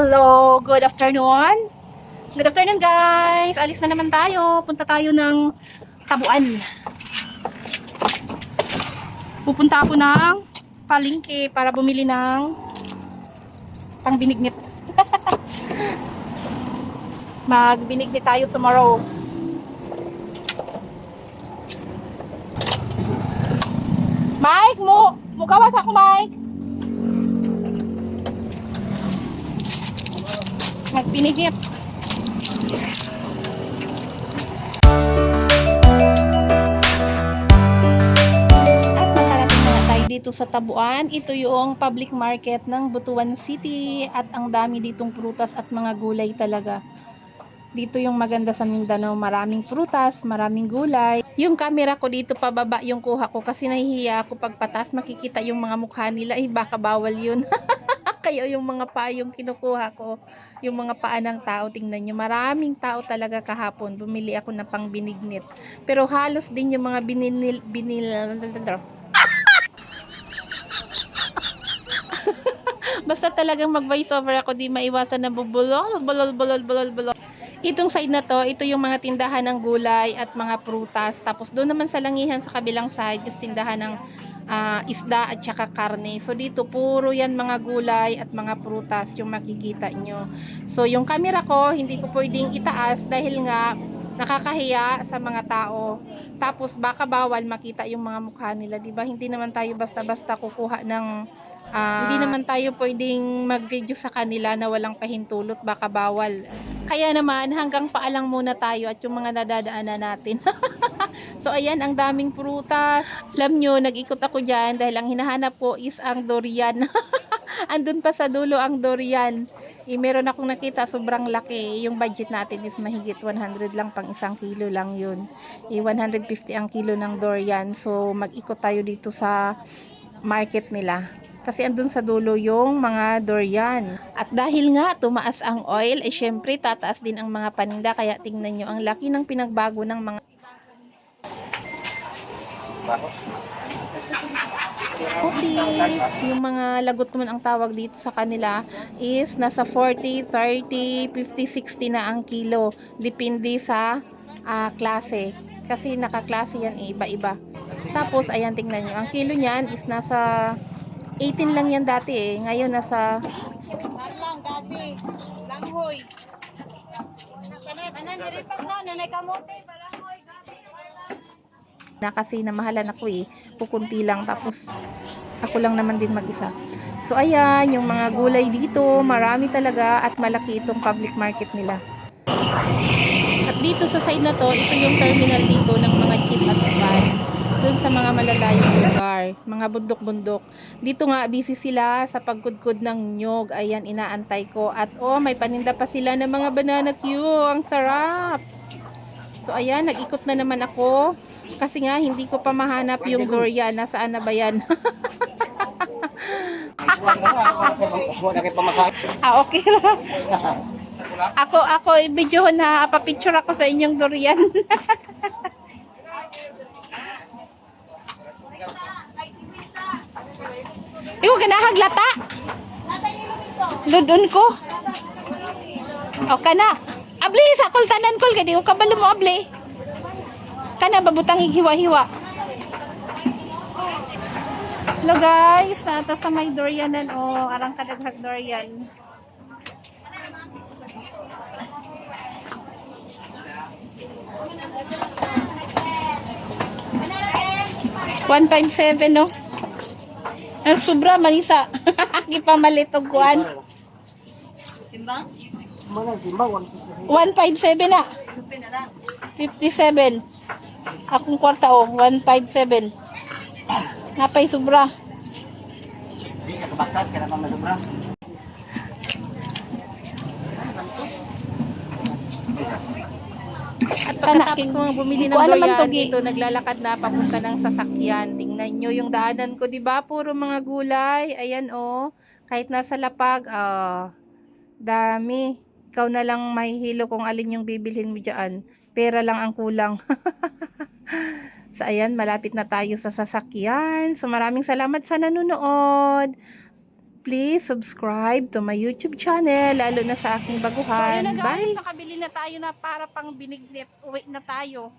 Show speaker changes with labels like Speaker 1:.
Speaker 1: Hello, good afternoon. Good afternoon guys. Alis na naman tayo. Punta tayo ng Tabuan. Pupunta ako ng palengke para bumili ng pangbinignit. Magbinignit tayo tomorrow. Mike, mo gawas ako, Mike. Magpinigit. At nakarating na tayo dito sa Tabuan. Ito yung public market ng Butuan City at ang dami ditong prutas at mga gulay talaga. Dito yung maganda sa Mindanao, maraming prutas, maraming gulay. Yung camera ko dito pababa yung kuha ko kasi nahihiya ako pagpatas makikita yung mga mukha nila. Baka bawal yun. Kaya yung mga paa yung kinukuha ko, yung mga paa ng tao, tingnan nyo, maraming tao talaga kahapon. Bumili ako ng pangbinignit. Pero halos din yung mga binil basta talagang mag voice over ako, di maiwasan na bubulol. Itong side na to, ito yung mga tindahan ng gulay at mga prutas. Tapos doon naman sa langihan sa kabilang side, is tindahan ng isda at saka karne. So dito puro yan mga gulay at mga prutas yung makikita nyo. So yung camera ko, hindi ko pwedeng itaas dahil nga nakakahiya sa mga tao. Tapos baka bawal makita yung mga mukha nila, 'di ba? Hindi naman tayo basta-basta kukuha ng hindi naman tayo pwedeng mag-video sa kanila na walang pahintulot, baka bawal. Kaya naman hanggang paalang muna tayo at yung mga nadadaanan natin. So ayan, ang daming prutas. Alam nyo, nag-ikot ako dyan dahil ang hinahanap ko is ang durian. Andun pa sa dulo ang durian. Meron akong nakita sobrang laki. Yung budget natin is mahigit 100 lang, pang 1 kilo lang yun. 150 ang kilo ng durian. So mag-ikot tayo dito sa market nila. Kasi andun sa dulo yung mga durian. At dahil nga tumaas ang oil, syempre tataas din ang mga paninda. Kaya tingnan nyo, ang laki ng pinagbago ng mga puti. Yung mga lagot naman ang tawag dito sa kanila is nasa 40, 30, 50, 60 na ang kilo. Depende sa klase. Kasi nakaklase yan iba-iba. Tapos ayan, tingnan nyo. Ang kilo niyan is nasa 18 lang yan dati Ngayon nasa lang dati. Langhoy. Na kasi namahalan ako kukunti lang, tapos ako lang naman din mag-isa. So ayan, yung mga gulay dito, marami talaga at malaki itong public market nila. At dito sa side na to, ito yung terminal dito ng mga jeep at van. Doon sa mga malalayong lugar, mga bundok-bundok. Dito nga busy sila sa pagkudkod ng nyog. Ayan, inaantay ko. At may paninda pa sila ng mga banana Q. Ang sarap! So ayan, nag-ikot na naman ako. Kasi nga, hindi ko pa mahanap yung durian. Nasaan na ba yan? Okay lang. Ako, i-video na, papicture ako sa inyong durian. Ikaw kanahaglata? Ludon ko. O kana. Abli sa kultanan kol kadi ko kabalo mo abli. Kana babutang hiwa-hiwa. Hello guys, nata sa may durianan arang kadaghag durian. $157 no. Ang sobra manisa. Gipamalit og kuan. Timbang? 157 na. 57. Akong kwarta 157. Napay sobra.
Speaker 2: Di ka kabakas ka na pa malubra.
Speaker 1: At pagkatapos ko bumili ng durian dito, naglalakad na papunta ng sasakyan. Tingnan nyo yung daanan ko, 'di ba? Puro mga gulay. Ayan kahit nasa lapag, dami. Ikaw na lang mahihilo kung alin yung bibilhin mo diyan. Pera lang ang kulang. So ayan, malapit na tayo sa sasakyan. So maraming salamat sa nanonood. please subscribe to my YouTube channel, lalo na sa aking baguhan.
Speaker 3: So, yun na guys,
Speaker 1: Bye!
Speaker 3: nakabili na tayo na para pang binignit. Uwi na tayo.